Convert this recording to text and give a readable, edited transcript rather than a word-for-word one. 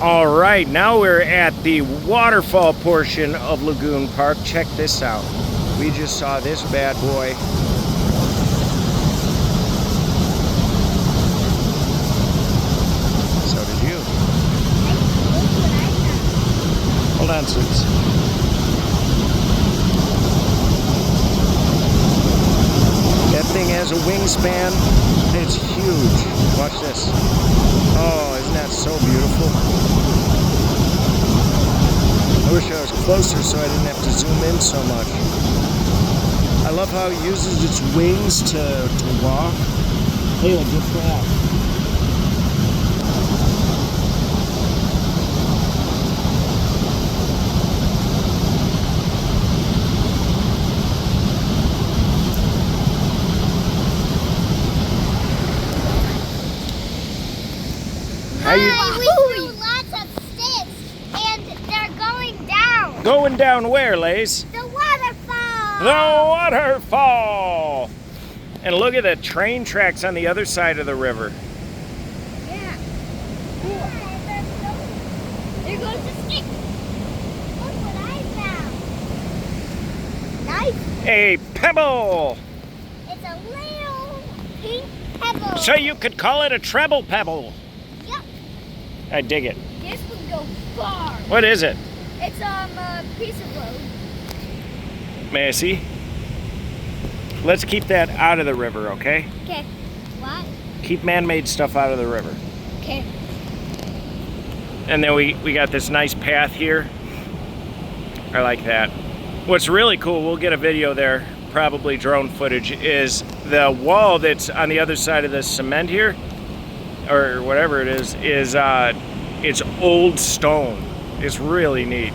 All right, now we're at the waterfall portion of Lagoon Park. Check this out. We just saw this bad boy. So did you. Hold on, Suits. That thing has a wingspan. It's huge. Watch this. Oh, isn't that so beautiful? I wish I was closer so I didn't have to zoom in so much. I love how it uses its wings to walk. Hey, like good crap. We threw lots of sticks, and they're going down. Going down where, Lace? The waterfall. The waterfall! And look at the train tracks on the other side of the river. Yeah. Cool. There goes the stick. Look what I found. Nice. A pebble! It's a little pink pebble. So you could call it a treble pebble. Yep. I dig it. This would go far. What is it? It's a piece of road. May I see? Let's keep that out of the river, okay? Okay. Why? Keep man-made stuff out of the river. Okay. And then we got this nice path here. I like that. What's really cool, we'll get a video there, probably drone footage, is the wall that's on the other side of the cement here, or whatever it is it's old stone. It's really neat.